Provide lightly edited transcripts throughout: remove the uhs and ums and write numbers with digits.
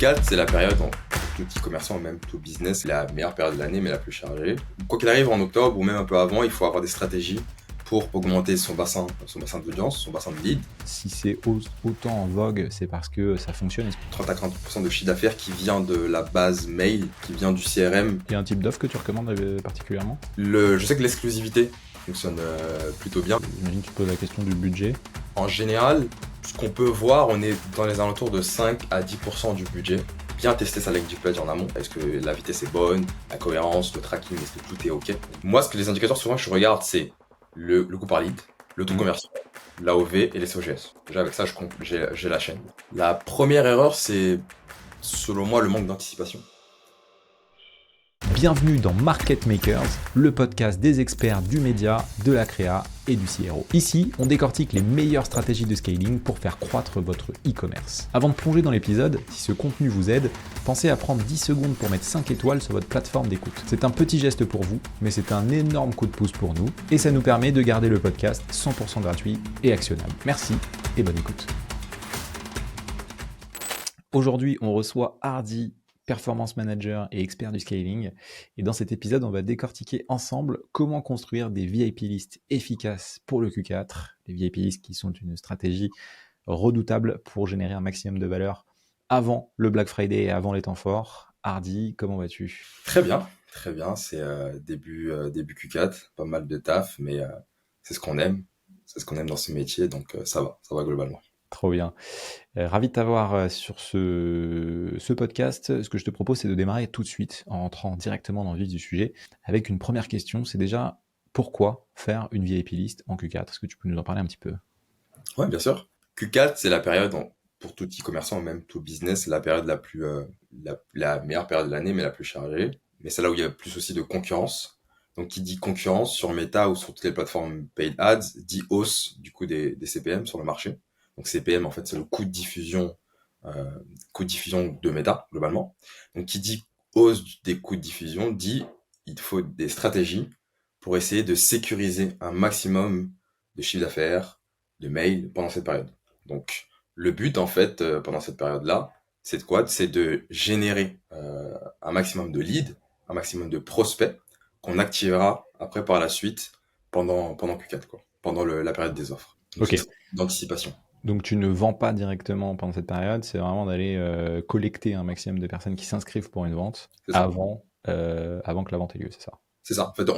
Q4, c'est la période, pour tout e-commerçant, même tout business, la meilleure période de l'année, mais la plus chargée. Quoi qu'il arrive en octobre ou même un peu avant, il faut avoir des stratégies pour augmenter son bassin d'audience, son bassin de lead. Si c'est autant en vogue, c'est parce que ça fonctionne. 30 à 40% de chiffre d'affaires qui vient de la base mail, qui vient du CRM. Il y a un type d'offre que tu recommandes particulièrement? Je sais que l'exclusivité fonctionne plutôt bien. J'imagine que tu te poses la question du budget. En général, ce qu'on peut voir, on est dans les alentours de 5 à 10% du budget. Bien tester sa landing page en amont. Est-ce que la vitesse est bonne, la cohérence, le tracking, est-ce que tout est OK? Moi, les indicateurs souvent que je regarde, c'est le coût par lead, le taux conversion, l'AOV et les COGS. Déjà, avec ça, j'ai la chaîne. La première erreur, c'est, selon moi, le manque d'anticipation. Bienvenue dans Market Makers, le podcast des experts du média, de la créa et du CRO. Ici, on décortique les meilleures stratégies de scaling pour faire croître votre e-commerce. Avant de plonger dans l'épisode, si ce contenu vous aide, pensez à prendre 10 secondes pour mettre 5 étoiles sur votre plateforme d'écoute. C'est un petit geste pour vous, mais c'est un énorme coup de pouce pour nous et ça nous permet de garder le podcast 100% gratuit et actionnable. Merci et bonne écoute. Aujourd'hui, on reçoit Hardy, performance manager et expert du scaling. Et dans cet épisode, on va décortiquer ensemble comment construire des VIP lists efficaces pour le Q4. Les VIP lists qui sont une stratégie redoutable pour générer un maximum de valeur avant le Black Friday et avant les temps forts. Hardy, comment vas-tu? Très bien. C'est début Q4, pas mal de taf, mais c'est ce qu'on aime. C'est ce qu'on aime dans ce métier, donc ça va globalement. Trop bien. Ravi de t'avoir sur ce podcast. Ce que je te propose, c'est de démarrer tout de suite en rentrant directement dans le vif du sujet avec une première question. C'est déjà pourquoi faire une VIP list en Q4? Est-ce que tu peux nous en parler un petit peu? Ouais, bien sûr. Q4, c'est la période, pour tout e-commerçant, même tout business, la période la plus, la meilleure période de l'année, mais la plus chargée. Mais c'est là où il y a plus aussi de concurrence. Donc, qui dit concurrence sur Meta ou sur toutes les plateformes paid ads, dit hausse du coup des CPM sur le marché. Donc, CPM, en fait, c'est le euh, coût de diffusion de Meta, globalement. Donc, qui dit hausse des coûts de diffusion, dit il faut des stratégies pour essayer de sécuriser un maximum de chiffre d'affaires, de mails pendant cette période. Donc, le but, en fait, pendant cette période-là, c'est de quoi? C'est de générer un maximum de leads, un maximum de prospects qu'on activera après par la suite pendant Q4, quoi, pendant la période des offres. Donc, Ok. d'anticipation. Donc tu ne vends pas directement pendant cette période, c'est vraiment d'aller collecter un maximum de personnes qui s'inscrivent pour une vente avant que la vente ait lieu, c'est ça? C'est ça. En fait,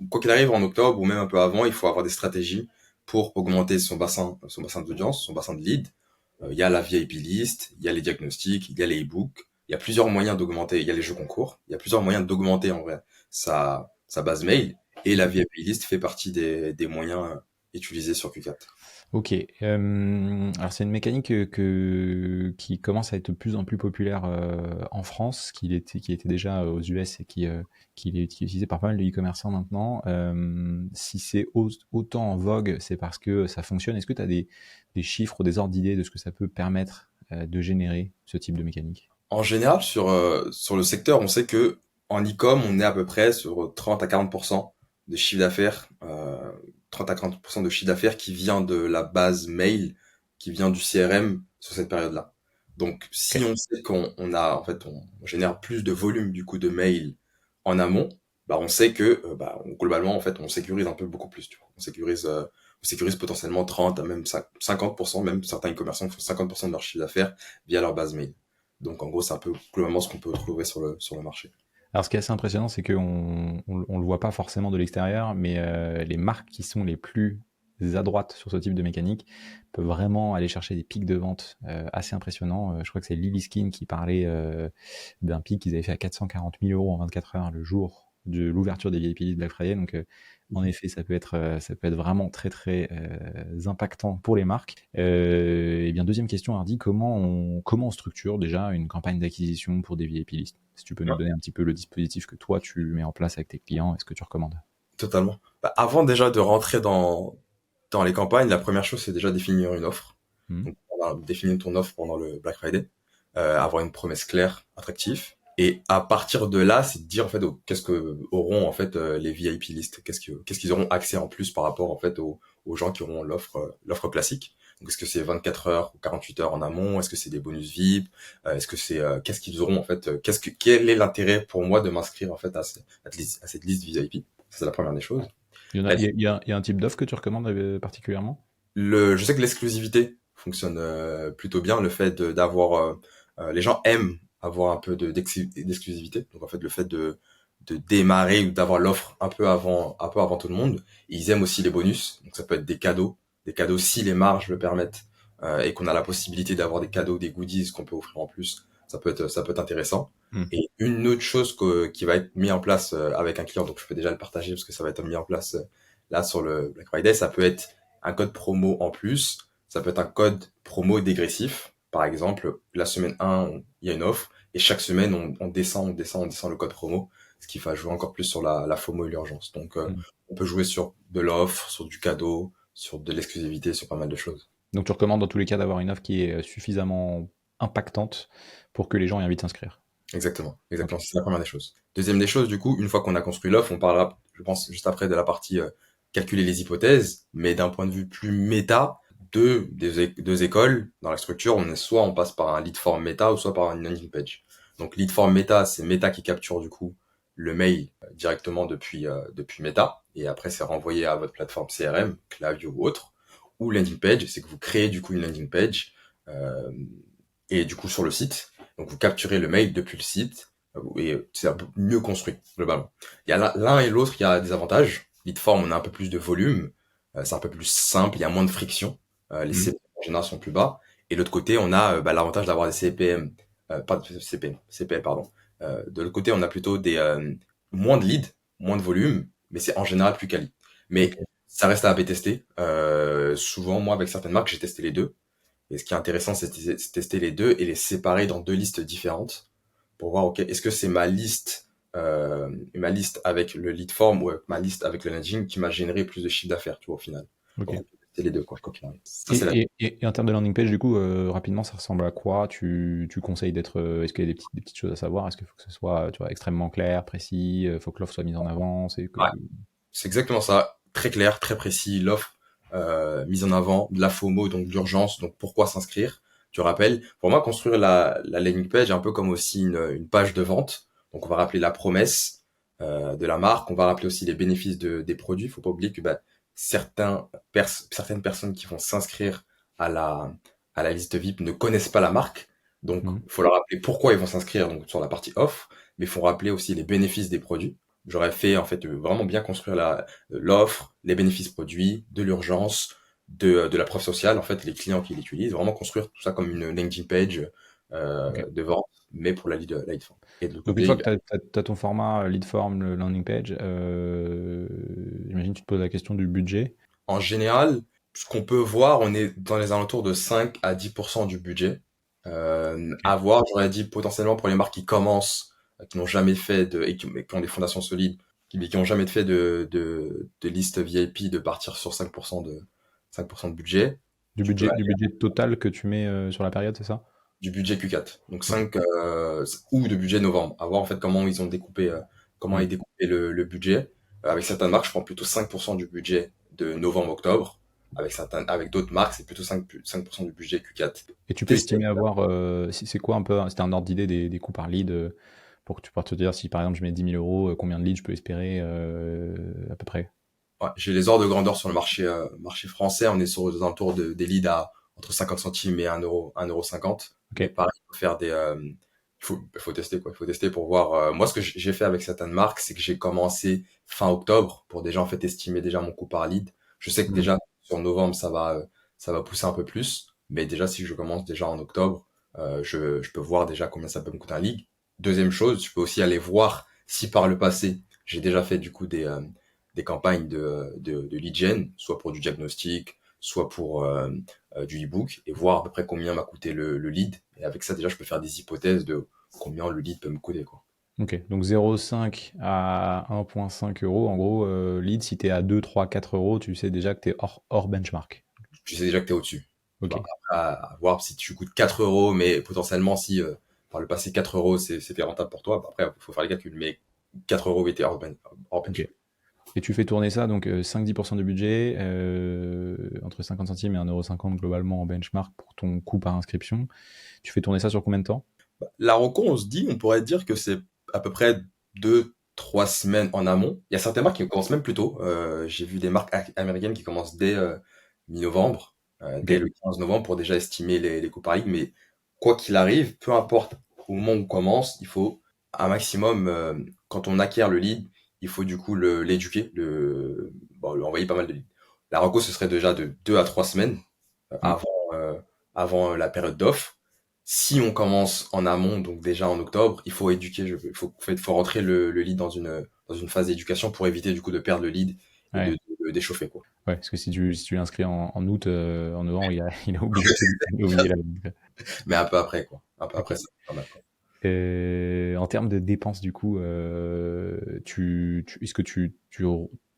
quoi qu'il arrive en octobre ou même un peu avant, il faut avoir des stratégies pour augmenter son bassin d'audience, son bassin de lead. Il y a la VIP list, il y a les diagnostics, il y a les e-books. Il y a plusieurs moyens d'augmenter. Il y a les jeux concours. Il y a plusieurs moyens d'augmenter en vrai sa base mail. Et la VIP list fait partie des moyens utilisés sur Q4. Ok. Alors c'est une mécanique qui commence à être de plus en plus populaire en France, qui était déjà aux US et qui est utilisé par pas mal de e-commerçants maintenant. Si c'est autant en vogue, c'est parce que ça fonctionne. Est-ce que tu as des chiffres ou des ordres d'idées de ce que ça peut permettre de générer ce type de mécanique? En général, sur le secteur, on sait que en e-com, on est à peu près sur 30 à 40% de chiffre d'affaires, 30 à 40% de chiffre d'affaires qui vient de la base mail, qui vient du CRM sur cette période-là. Donc, si Ok. on sait on génère plus de volume du coup de mail en amont, bah on sait que globalement en fait on sécurise un peu beaucoup plus, tu vois. On sécurise potentiellement 30 à même 50%, même certains e-commerçants font 50% de leur chiffre d'affaires via leur base mail. Donc en gros, c'est un peu globalement ce qu'on peut trouver sur le marché. Alors, ce qui est assez impressionnant, c'est qu'on le voit pas forcément de l'extérieur, mais les marques qui sont les plus à droite sur ce type de mécanique peuvent vraiment aller chercher des pics de vente assez impressionnants. Je crois que c'est Lily Skin qui parlait d'un pic qu'ils avaient fait à 440 000 euros en 24 heures le jour de l'ouverture des VIP de Black Friday. Donc, en effet, ça peut être vraiment très très impactant pour les marques. Et bien, deuxième question, Hardy, comment on structure déjà une campagne d'acquisition pour des VIP listes? Si tu peux nous donner un petit peu le dispositif que toi tu mets en place avec tes clients, est-ce que tu recommandes? Totalement. Avant déjà de rentrer dans les campagnes, la première chose, c'est déjà définir une offre. Donc, définir ton offre pendant le Black Friday, avoir une promesse claire, attractive. Et à partir de là, c'est de dire en fait qu'est-ce que auront en fait les VIP listes, qu'est-ce qu'ils auront accès en plus par rapport en fait aux gens qui auront l'offre classique. Donc, est-ce que c'est 24 heures ou 48 heures en amont? Est-ce que c'est des bonus VIP? Est-ce que c'est qu'est-ce qu'ils auront en fait? Quel est l'intérêt pour moi de m'inscrire en fait à cette liste VIP? C'est la première des choses. Il y en a, La- il y a un type d'offre que tu recommandes particulièrement? je sais que l'exclusivité fonctionne plutôt bien. Le fait d'avoir les gens aiment avoir un peu d'exclusivité. Donc en fait, le fait de démarrer ou d'avoir l'offre un peu avant tout le monde. Et ils aiment aussi les bonus. Donc ça peut être des cadeaux si les marges le permettent et qu'on a la possibilité d'avoir des cadeaux, des goodies qu'on peut offrir en plus. Ça peut être intéressant. Hmm. Et une autre chose qui va être mis en place avec un client, donc je peux déjà le partager parce que ça va être mis en place là sur le Black Friday, ça peut être un code promo en plus, ça peut être un code promo dégressif. Par exemple, la semaine 1, il y a une offre, et chaque semaine, on descend le code promo, ce qui va jouer encore plus sur la FOMO et l'urgence. Donc, Hmm. on peut jouer sur de l'offre, sur du cadeau, sur de l'exclusivité, sur pas mal de choses. Donc tu recommandes dans tous les cas d'avoir une offre qui est suffisamment impactante pour que les gens aient envie de s'inscrire. Exactement, Ok. exactement. C'est la première des choses. Deuxième des choses, du coup, une fois qu'on a construit l'offre, on parlera, je pense, juste après de la partie calculer les hypothèses, mais d'un point de vue plus méta, deux écoles dans la structure, soit on passe par un lead form méta ou soit par une landing page. Donc lead form méta, c'est méta qui capture du coup le mail directement depuis méta, et après c'est renvoyé à votre plateforme CRM, Klaviyo ou autre. Ou landing page, c'est que vous créez du coup une landing page euh, et du coup sur le site. Donc vous capturez le mail depuis le site et c'est un peu mieux construit globalement. Il y a l'un et l'autre, il y a des avantages. Leadform, on a un peu plus de volume, c'est un peu plus simple, il y a moins de friction, les Hmm. CPM en général sont plus bas. Et de l'autre côté, on a l'avantage d'avoir des CPM, pas de CPM, CPL pardon. De l'autre côté, on a plutôt des moins de leads, moins de volume, mais c'est en général plus quali. Ok. Mais ça reste à AB tester. Souvent, moi, avec certaines marques, j'ai testé les deux. Et ce qui est intéressant, c'est tester les deux et les séparer dans deux listes différentes pour voir, ok, est-ce que c'est ma liste avec le lead form ou ma liste avec le landing qui m'a généré plus de chiffre d'affaires, tu vois, au final. Ok. Donc, on peut tester les deux, quoi qu'il arrive. Ça, c'est la... Et en termes de landing page, du coup, rapidement, ça ressemble à quoi? Tu conseilles d'être. Est-ce qu'il y a des petites choses à savoir? Est-ce qu'il faut que ce soit, tu vois, extrêmement clair, précis? Faut que l'offre soit mise en avant? Ouais, c'est exactement ça. Très clair, très précis, l'offre mise en avant, de la FOMO, donc d'urgence, donc pourquoi s'inscrire. Tu rappelles, pour moi, construire la landing page est un peu comme aussi une page de vente. Donc on va rappeler la promesse de la marque, on va rappeler aussi les bénéfices des produits. Faut pas oublier que bah, certaines personnes qui vont s'inscrire à à la liste VIP ne connaissent pas la marque. Donc Hmm. il faut leur rappeler pourquoi ils vont s'inscrire donc sur la partie offre, mais il faut rappeler aussi les bénéfices des produits. J'aurais fait en fait vraiment bien construire l'offre, les bénéfices produits, de l'urgence, de la preuve sociale, en fait, les clients qui l'utilisent, vraiment construire tout ça comme une landing page Ok. de vente, mais pour la lead form. Et de l'autre Donc une côté, fois que bah, tu as ton format lead form, le landing page, j'imagine que tu te poses la question du budget. en général, ce qu'on peut voir, on est dans les alentours de 5 à 10% du budget. Ok. À voir, j'aurais dit potentiellement pour les marques qui commencent, qui n'ont jamais fait mais qui ont des fondations solides, qui n'ont jamais fait de liste VIP, de partir sur 5% de budget. Tu peux Du budget total que tu mets sur la période, c'est ça? du budget Q4. Donc Ok. 5 ou de budget novembre. À voir en fait comment Hmm. ils découpaient le budget. Avec certaines marques, je prends plutôt 5% du budget de novembre-octobre. Avec d'autres marques, c'est plutôt 5% du budget Q4. Et tu peux Tester. estimer avoir, c'est quoi un peu, c'était un ordre d'idée des coûts par lead pour que tu puisses te dire si par exemple je mets 10 000 euros, combien de leads je peux espérer à peu près? Ouais, j'ai les ordres de grandeur sur le marché français. On est sur des alentours des leads à entre 50 centimes et 1 euro 50. Ok. Mais pareil, il faut faire il faut tester quoi. Il faut tester pour voir. Moi, ce que j'ai fait avec certaines marques, c'est que j'ai commencé fin octobre pour déjà en fait estimer déjà mon coût par lead. Je sais que Hmm. déjà sur novembre, ça va pousser un peu plus. Mais déjà, si je commence déjà en octobre, je peux voir déjà combien ça peut me coûter un lead. Deuxième chose, je peux aussi aller voir si par le passé, j'ai déjà fait du coup des campagnes de lead gen, soit pour du diagnostic, soit pour du e-book, et voir à peu près combien m'a coûté le lead. Et avec ça, déjà, je peux faire des hypothèses de combien le lead peut me coûter, quoi. Ok. Donc 0,5 à 1,5 euros. En gros, lead, si tu es à 2, 3, 4 euros, tu sais déjà que tu es hors benchmark. Tu sais déjà que tu es au-dessus. Ok. Bah, après, à voir si tu coûtes 4 euros, mais potentiellement, si par le passé 4 euros, c'était rentable pour toi, bah, après, il faut faire les calculs. Mais 4 euros était hors Ok. benchmark. Et tu fais tourner ça, donc 5-10% du budget, entre 50 centimes et 1,50 € globalement en benchmark pour ton coût par inscription. Tu fais tourner ça sur combien de temps? La reco, on pourrait dire que c'est à peu près 2, 3 semaines en amont. Il y a certaines marques qui commencent même plus tôt. J'ai vu des marques américaines qui commencent dès mi-novembre, Ok. dès le 15 novembre pour déjà estimer les coûts par ligue. Mais quoi qu'il arrive, peu importe au moment où on commence, il faut un maximum, quand on acquiert le lead, il faut du coup l'éduquer, lui envoyer pas mal de leads. La reco, ce serait déjà de 2 à 3 semaines Mm. avant la période d'offre. Si on commence en amont, donc déjà en octobre, il faut éduquer, faut rentrer le lead dans une phase d'éducation pour éviter du coup de perdre le lead et Ouais. d'échauffer, quoi. Ouais, parce que si tu l'inscris en août, en novembre, il a oublié, il a oublié la donc, Mais un peu après, quoi. Un peu ok. après, c'est pas mal, quoi. En termes de dépenses, du coup, est-ce que tu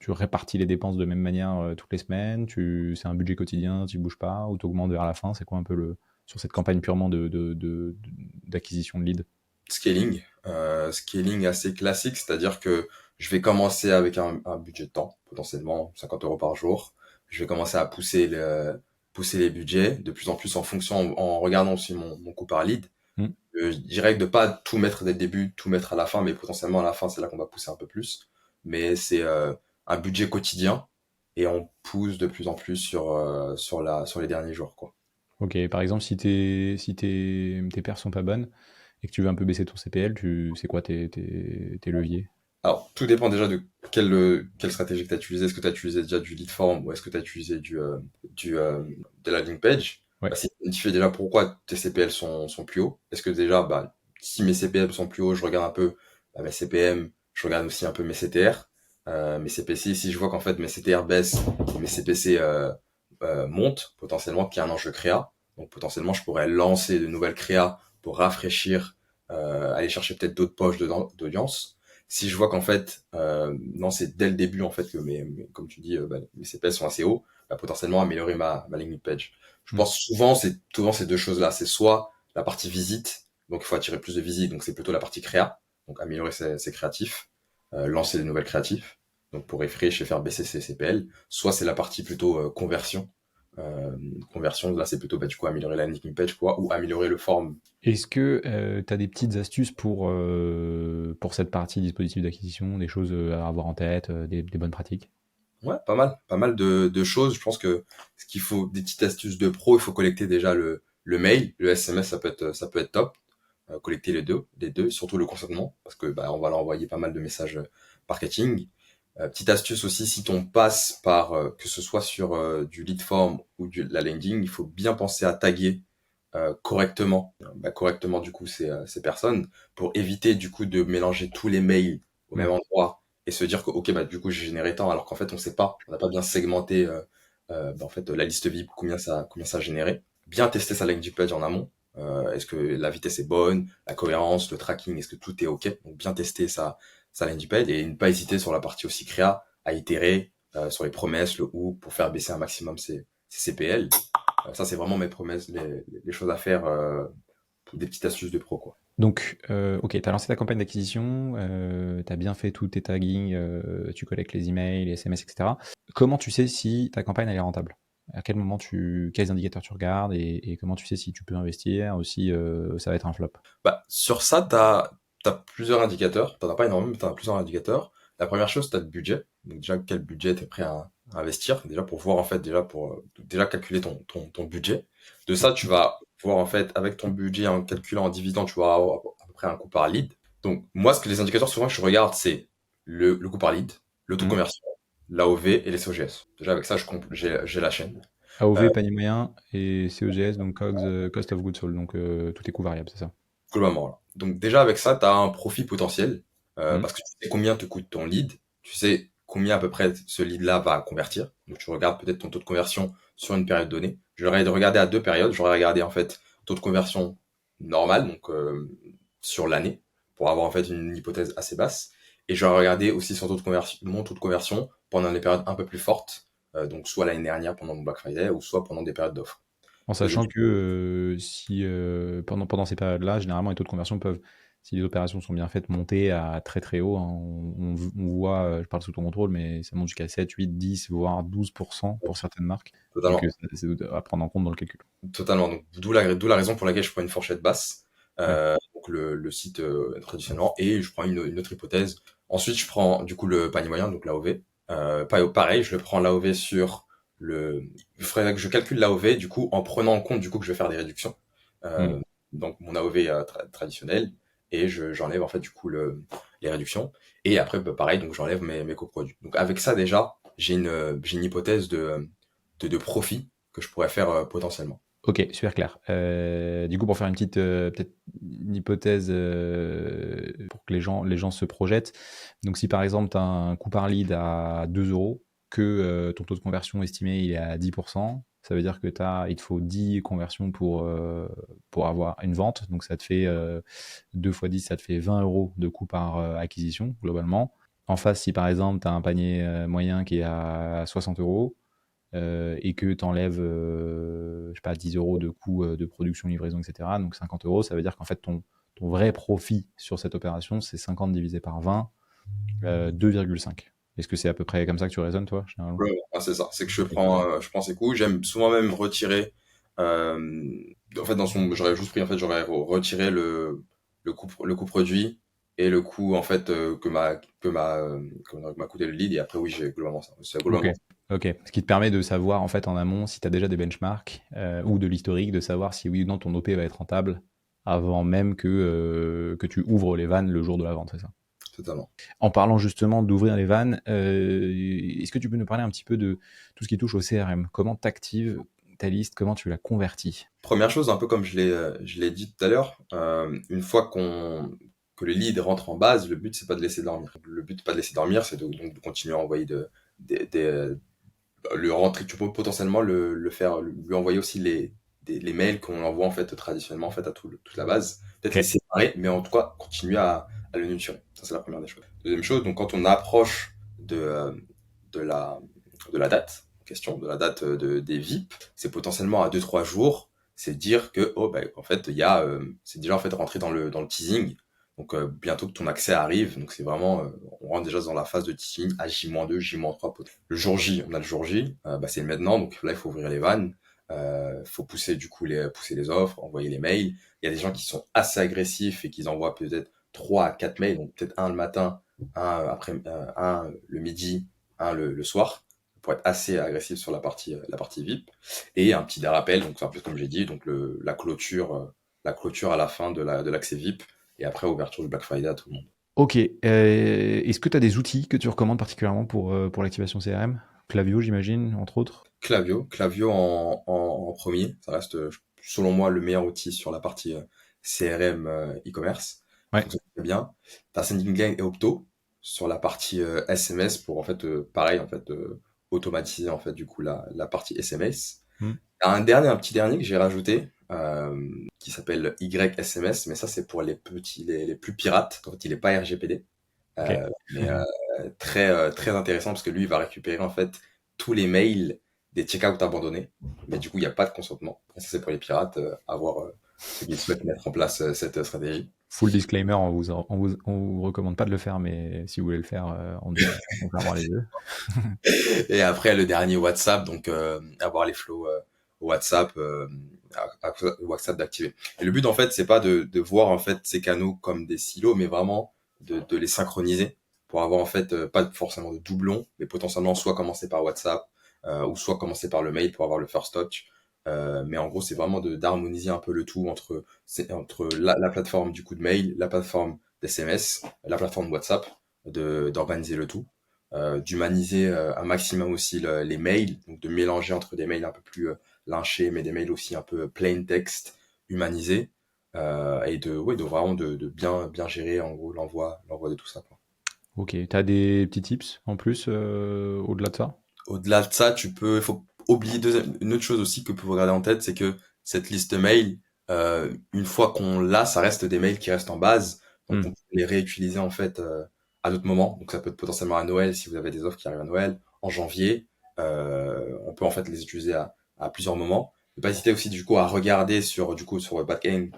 répartis les dépenses de même manière toutes les semaines? C'est un budget quotidien, tu bouges pas, ou tu augmentes vers la fin? C'est quoi un peu sur cette campagne purement d'acquisition de leads? Scaling assez classique, c'est-à-dire que je vais commencer avec un budget de temps, potentiellement 50 € par jour. Je vais commencer à pousser les budgets de plus en plus en fonction, en regardant aussi mon coût par lead. Hmm. Je dirais que de pas tout mettre dès le début, tout mettre à la fin, mais potentiellement à la fin, c'est là qu'on va pousser un peu plus. Mais c'est un budget quotidien et on pousse de plus en plus sur les derniers jours, quoi. Ok, par exemple, si tes perfs sont pas bonnes et que tu veux un peu baisser ton CPL, c'est quoi tes leviers? Alors, tout dépend déjà de quelle stratégie que tu as utilisé. Est-ce que tu as utilisé déjà du lead form ou est-ce que tu as utilisé du, de la landing page? Ouais. Bah, si tu identifies déjà pourquoi tes CPL sont plus hauts, est-ce que déjà, bah, si mes CPM sont plus hauts, je regarde un peu bah, mes CPM, je regarde aussi un peu mes CTR, mes CPC. Si je vois qu'en fait mes CTR baissent et mes CPC montent, potentiellement qu'il y a un enjeu créa, donc potentiellement je pourrais lancer de nouvelles créas pour rafraîchir, aller chercher peut-être d'autres poches d'audience. Si je vois qu'en fait, non, c'est dès le début en fait que comme tu dis, bah, mes CPS sont assez hauts, bah, potentiellement améliorer ma landing page. Je Hmm. pense souvent ces deux choses-là. C'est soit la partie visite, donc il faut attirer plus de visites, donc c'est plutôt la partie créa, donc améliorer ses créatifs, lancer des nouvelles créatifs, donc pour refresh et faire baisser ses CPL. Soit c'est la partie plutôt conversion. Conversion, là c'est plutôt bah, du coup améliorer la landing page quoi, ou améliorer le form. Est-ce que tu as des petites astuces pour cette partie dispositif d'acquisition, des choses à avoir en tête, des bonnes pratiques? Ouais, pas mal de choses. Je pense que ce qu'il faut, des petites astuces de pro, il faut collecter déjà le mail, le SMS, ça peut être top. Collecter les deux, surtout le consentement, parce que bah, on va leur envoyer pas mal de messages marketing. Petite astuce aussi, si on passe par, que ce soit sur du lead form ou la landing, il faut bien penser à taguer correctement, correctement du coup ces personnes pour éviter du coup de mélanger tous les mails au Hmm. même endroit et se dire que ok bah du coup j'ai généré tant alors qu'en fait on sait pas, on n'a pas bien segmenté en fait la liste VIP combien ça a généré. Bien tester sa landing page en amont. Est-ce que la vitesse est bonne, la cohérence, le tracking, est-ce que tout est ok? Donc bien tester sa landing page et ne pas hésiter sur la partie aussi créa à itérer sur les promesses, le ou pour faire baisser un maximum ses CPL. Ça, c'est vraiment mes promesses, les choses à faire, des petites astuces de pro, quoi. Donc, ok, tu as lancé ta campagne d'acquisition, tu as bien fait tous tes taggings, tu collectes les emails, les SMS, etc. Comment tu sais si ta campagne elle est rentable? À quel moment quels indicateurs tu regardes et comment tu sais si tu peux investir ou si ça va être un flop? Bah, sur ça, t'as plusieurs indicateurs. T'en as pas énormément, mais t'as plusieurs indicateurs. La première chose, t'as le budget. Donc, déjà, quel budget t'es prêt à investir. Déjà, pour voir, en fait, déjà, pour déjà calculer ton budget. De ça, tu vas voir, en fait, avec ton budget, en calculant, en dividant, tu vas avoir à peu près un coût par lead. Donc, moi, ce que les indicateurs, souvent, que je regarde, c'est le coût par lead, le taux de Hmm. conversion, l'AOV et les COGS. Déjà, avec ça, j'ai la chaîne. Euh, AOV, panier moyen et COGS, donc COGS, Cost of Goods Sold, donc tout est coût variable, c'est ça? Globalement, voilà. Donc déjà avec ça, tu as un profit potentiel Hmm. parce que tu sais combien te coûte ton lead, tu sais combien à peu près ce lead-là va convertir. Donc tu regardes peut-être ton taux de conversion sur une période donnée. J'aurais regardé à deux périodes. J'aurais regardé en fait taux de conversion normal, donc sur l'année, pour avoir en fait une hypothèse assez basse. Et j'aurais regardé aussi son taux de conversion, mon taux de conversion pendant des périodes un peu plus fortes, donc soit l'année dernière pendant mon Black Friday ou soit pendant des périodes d'offres. En Le but, sachant que si pendant ces périodes-là, généralement les taux de conversion peuvent si les opérations sont bien faites, monter à très très haut, hein. On voit, je parle sous ton contrôle, mais ça monte jusqu'à 7, 8, 10, voire 12% pour certaines marques. Donc, Totalement. c'est à prendre en compte dans le calcul. Totalement. Donc, d'où la raison pour laquelle je prends une fourchette basse, Ouais. donc le site traditionnellement, et je prends une autre hypothèse. Ensuite, je prends du coup le panier moyen, donc l'AOV. Pareil, je le prends l'AOV sur le. Il faudrait que je calcule l'AOV du coup en prenant en compte du coup que je vais faire des réductions. Hmm. Euh, donc mon AOV traditionnel, et j'enlève en fait du coup les réductions. Et après, bah, pareil, donc j'enlève mes coproduits. Donc avec ça déjà, j'ai une hypothèse de profit que je pourrais faire potentiellement. Ok, super clair. Du coup, pour faire une petite, peut-être une hypothèse pour que les gens se projettent. Donc, si par exemple, tu as un coût par lead à 2 euros, que ton taux de conversion estimé il est à 10%, ça veut dire que il te faut 10 conversions pour avoir une vente. Donc, ça te fait 2 fois 10, ça te fait 20 euros de coût par acquisition, globalement. En face, si par exemple, tu as un panier moyen qui est à 60 euros, et que tu enlèves, je sais pas, 10 euros de coûts de production, livraison, etc., donc 50 euros, ça veut dire qu'en fait, ton vrai profit sur cette opération, c'est 50 divisé par 20, 2,5. Est-ce que c'est à peu près comme ça que tu raisonnes, toi, généralement? Ouais, ouais, c'est ça. C'est que je Ok. prends, je prends ces coups. J'aime souvent même retirer. En fait, j'aurais juste pris, en fait, j'aurais retiré le coût produit et le coût en fait comment dire, que m'a coûté le lead. Et après, oui, j'ai globalement ça. C'est Ok. globalement. Ok. Ce qui te permet de savoir, en fait, en amont, si tu as déjà des benchmarks ou de l'historique, de savoir si oui ou non ton OP va être rentable avant même que tu ouvres les vannes le jour de la vente, c'est ça? Totalement. En parlant justement d'ouvrir les vannes, est-ce que tu peux nous parler un petit peu de tout ce qui touche au CRM? Comment tu actives ta liste? Comment tu la convertis? Première chose, un peu comme je l'ai dit tout à l'heure, une fois que le lead rentre en base, le but c'est pas de laisser dormir. Le but c'est pas de laisser dormir, c'est donc de continuer à envoyer le rentrer, tu peux potentiellement le faire, lui envoyer aussi les mails qu'on envoie en fait traditionnellement en fait à toute la base. Peut-être les Ok. séparer, mais en tout cas continuer à le nurturer. Ça c'est la première des choses. Deuxième chose, donc quand on approche de la de la date en question, de la date des VIP, c'est potentiellement à 2 3 jours. C'est dire que oh ben en fait c'est déjà en fait rentré dans le teasing. Donc bientôt que ton accès arrive, donc c'est vraiment on rentre déjà dans la phase de teasing à J-2, J-3. Le jour J, on a le jour J, bah, c'est maintenant, donc là il faut ouvrir les vannes, faut pousser du coup pousser les offres, envoyer les mails. Il y a des gens qui sont assez agressifs et qui envoient peut-être 3 à 4 mails, donc peut-être un le matin, un le midi, un le soir, pour être assez agressif sur la partie VIP. Et un petit rappel, donc c'est un peu comme j'ai dit, donc la clôture à la fin de l'accès VIP, et après ouverture du Black Friday à tout le monde. Ok. Est-ce que tu as des outils que tu recommandes particulièrement pour l'activation CRM? Clavio, j'imagine, entre autres. Clavio en premier, ça reste selon moi le meilleur outil sur la partie CRM e-commerce. Il Ouais. fonctionne très bien. T'as SendingLine et Opto sur la partie SMS pour en fait pareil en fait automatiser en fait du coup la partie SMS. Hmm. T'as un petit dernier que j'ai rajouté qui s'appelle YSMS, mais ça c'est pour les petits les plus pirates. En fait, il est pas RGPD. Ok. Mais très très intéressant parce que lui il va récupérer en fait tous les mails des checkouts abandonnés, mais du coup il n'y a pas de consentement. Et ça c'est pour les pirates, à voir ceux qui souhaitent mettre en place cette stratégie. Full disclaimer, on vous recommande pas de le faire, mais si vous voulez le faire, on fermera les yeux. Et après le dernier WhatsApp, donc avoir les flows WhatsApp, WhatsApp d'activer. Et le but en fait c'est pas de voir en fait ces canaux comme des silos, mais vraiment de les synchroniser pour avoir en fait pas forcément de doublons, mais potentiellement soit commencer par WhatsApp ou soit commencer par le mail pour avoir le first touch. Mais en gros c'est vraiment d'harmoniser un peu le tout entre la plateforme du coup de mail, la plateforme d'SMS, la plateforme WhatsApp, d'organiser le tout, d'humaniser un maximum aussi les mails, donc de mélanger entre des mails un peu plus lynchés, mais des mails aussi un peu plain text, humanisés, et ouais, vraiment de bien gérer en gros l'envoi de tout ça, quoi. Ok. T'as des petits tips en plus au-delà de ça? Au-delà de ça, il faut oublier une autre chose aussi que vous regarder en tête, c'est que cette liste mail, une fois qu'on l'a, ça reste des mails qui restent en base, donc Hmm. on peut les réutiliser en fait à d'autres moments. Donc ça peut être potentiellement à Noël si vous avez des offres qui arrivent à Noël, en janvier, on peut en fait les utiliser à plusieurs moments. Ne pas hésiter aussi du coup à regarder sur le back-end,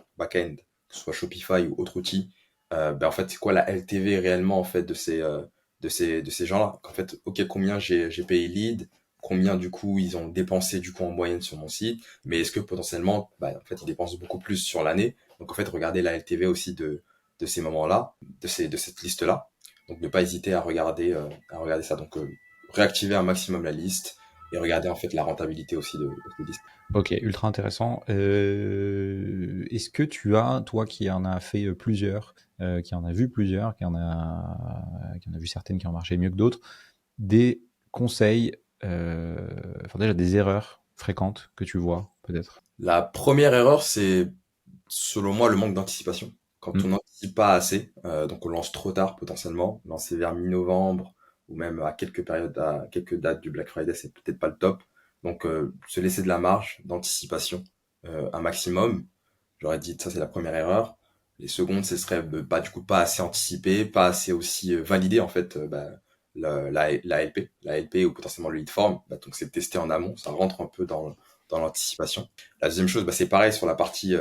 que ce soit Shopify ou autre outil, En fait, c'est quoi la LTV réellement en fait de ces gens-là? En fait, ok, combien j'ai payé lead, combien du coup ils ont dépensé du coup en moyenne sur mon site, mais est-ce que potentiellement, en fait, ils dépensent beaucoup plus sur l'année. Donc en fait, regardez la LTV aussi de ces moments-là, de cette liste-là. Donc ne pas hésiter à regarder ça. Donc réactiver un maximum la liste et regarder en fait la rentabilité aussi de cette liste. Ok, ultra intéressant. Est-ce que tu as, toi qui en as fait plusieurs, qui en a vu plusieurs, qui en a vu certaines qui ont marché mieux que d'autres, des conseils, enfin déjà des erreurs fréquentes que tu vois, peut-être? La première erreur, c'est selon moi le manque d'anticipation. Quand on Hmm. n'anticipe pas assez, donc on lance trop tard potentiellement, lancer vers mi-novembre ou même à quelques dates du Black Friday, c'est peut-être pas le top. Donc se laisser de la marge d'anticipation un maximum. J'aurais dit ça c'est la première erreur. Les secondes, ce serait du coup pas assez anticipé, pas assez aussi validé en fait la LP ou potentiellement le lead form. Donc c'est de tester en amont, ça rentre un peu dans l'anticipation. La deuxième chose, c'est pareil sur la partie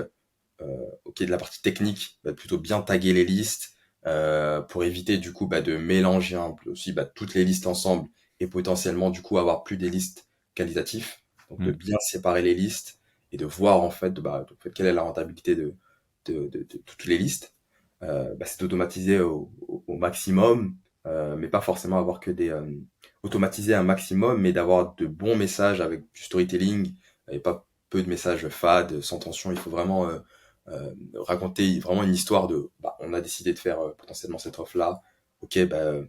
ok de la partie technique, plutôt bien taguer les listes pour éviter du coup de mélanger un peu aussi toutes les listes ensemble et potentiellement du coup avoir plus des listes qualitatives. Donc de Hmm. bien séparer les listes et de voir en fait, quelle est la rentabilité de toutes les listes. C'est d'automatiser au maximum, mais pas forcément avoir que des automatiser un maximum, mais d'avoir de bons messages avec du storytelling et pas peu de messages fades, sans tension. Il faut vraiment raconter vraiment une histoire on a décidé de faire potentiellement cette offre là. Ok, le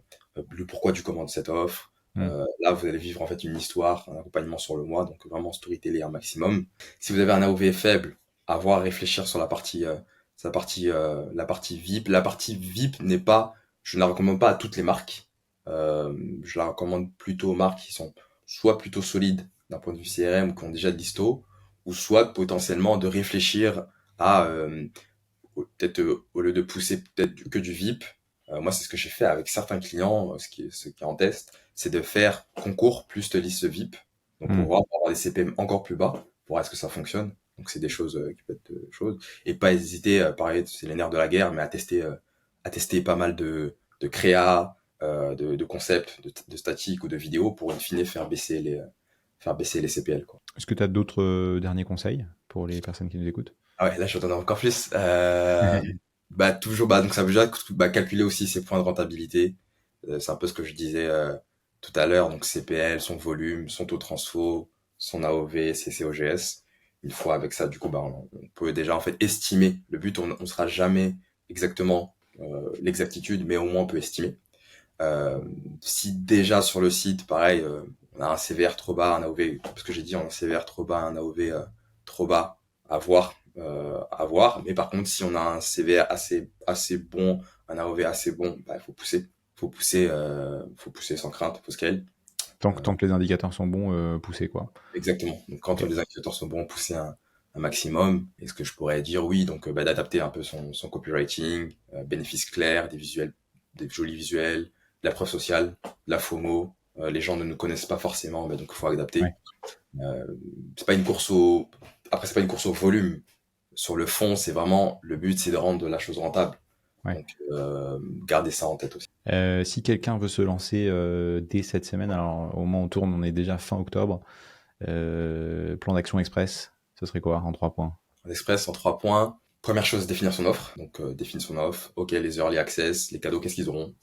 pourquoi du comment de cette offre. Hmm. Là, vous allez vivre en fait une histoire, un accompagnement sur le mois, donc vraiment storyteller un maximum. Si vous avez un AOV faible, avoir à réfléchir sur la partie VIP. La partie VIP n'est pas, je ne la recommande pas à toutes les marques. Je la recommande plutôt aux marques qui sont soit plutôt solides d'un point de vue CRM ou qui ont déjà de l'histo, ou soit potentiellement de réfléchir à peut-être au lieu de pousser peut-être que du VIP. Moi, c'est ce que j'ai fait avec certains clients, ce qui est en test, c'est de faire concours plus de liste VIP. Donc Hmm. pour avoir des CPM encore plus bas, pour voir est-ce que ça fonctionne. Donc c'est des choses qui peuvent être choses. Et pas hésiter, pareil, c'est les nerfs de la guerre, mais à tester pas mal de créa, de concepts, de statiques ou de vidéos pour in fine faire baisser les CPL, quoi. Est-ce que tu as d'autres derniers conseils pour les personnes qui nous écoutent? Ah ouais, là je t'en ai encore plus. Toujours, donc ça veut déjà calculer aussi ses points de rentabilité. C'est un peu ce que je disais tout à l'heure. Donc CPL, son volume, son taux de transfo, son AOV, ses COGS. Une fois avec ça, du coup, on peut déjà en fait estimer. Le but, on sera jamais exactement l'exactitude, mais au moins on peut estimer. Euh, Si déjà sur le site, pareil, on a un CVR trop bas, un AOV, parce que j'ai dit on a un CVR trop bas, un AOV trop bas, à voir. Mais par contre, si on a un CVR assez bon, un AOV assez bon, il faut pousser. Faut pousser sans crainte, faut scale. Euh, Tant que les indicateurs sont bons, poussez quoi. Exactement. Donc quand Ok. les indicateurs sont bons, pousser un maximum. Et ce que je pourrais dire, oui, donc d'adapter un peu son copywriting, bénéfices clairs, des visuels, des jolis visuels, de la preuve sociale, de la FOMO. Les gens ne nous connaissent pas forcément, donc il faut adapter. Ouais. Euh, c'est pas une course après c'est pas une course au volume. Sur le fond, c'est vraiment le but, c'est de rendre la chose rentable. Ouais. Donc gardez ça en tête aussi. Si quelqu'un veut se lancer dès cette semaine, alors au moment où on tourne, on est déjà fin octobre. Plan d'action express, ce serait quoi en 3 points? En express en 3 points. Première chose, définir son offre. Donc, définir son offre. Ok, les early access, les cadeaux, qu'est-ce qu'ils auront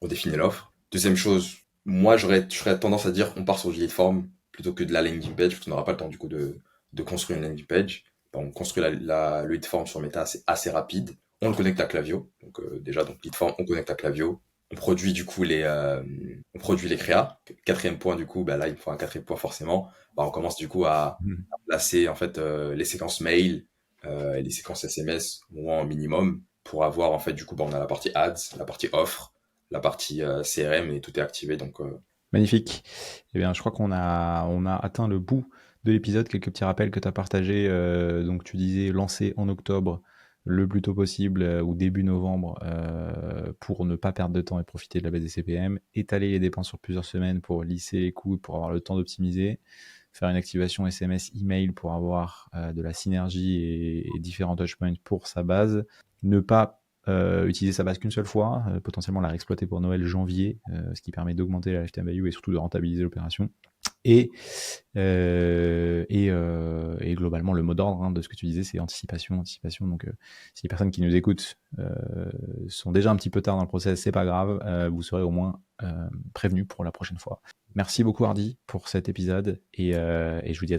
on définit l'offre. Deuxième chose, moi, j'aurais tendance à dire on part sur du lead form plutôt que de la landing page, parce qu'on n'aura pas le temps, du coup, de construire une landing page. On construit le lead form sur Meta, c'est assez rapide. On le connecte à Klaviyo. Donc, déjà, donc lead form, on connecte à Klaviyo. On produit, du coup, on produit les créas. Quatrième point, du coup, là, il me faut un quatrième point forcément. On commence, du coup, à Mhm. placer en fait les séquences mail et les séquences SMS au moins au minimum pour avoir en fait du coup on a la partie ads, la partie offre, la partie CRM et tout est activé donc Magnifique. Eh bien, je crois qu'on a atteint le bout de l'épisode. Quelques petits rappels que tu as partagés. Donc, tu disais lancer en octobre le plus tôt possible ou début novembre pour ne pas perdre de temps et profiter de la baisse des CPM. Étaler les dépenses sur plusieurs semaines pour lisser les coûts, pour avoir le temps d'optimiser. Faire une activation SMS, email pour avoir de la synergie et différents touchpoints pour sa base. Ne pas utiliser sa base qu'une seule fois, potentiellement la réexploiter pour Noël, janvier, ce qui permet d'augmenter la lifetime value et surtout de rentabiliser l'opération. Et globalement, le mot d'ordre, hein, de ce que tu disais, c'est anticipation. Donc, si les personnes qui nous écoutent sont déjà un petit peu tard dans le process, c'est pas grave, vous serez au moins prévenus pour la prochaine fois. Merci beaucoup Hardy pour cet épisode et je vous dis à très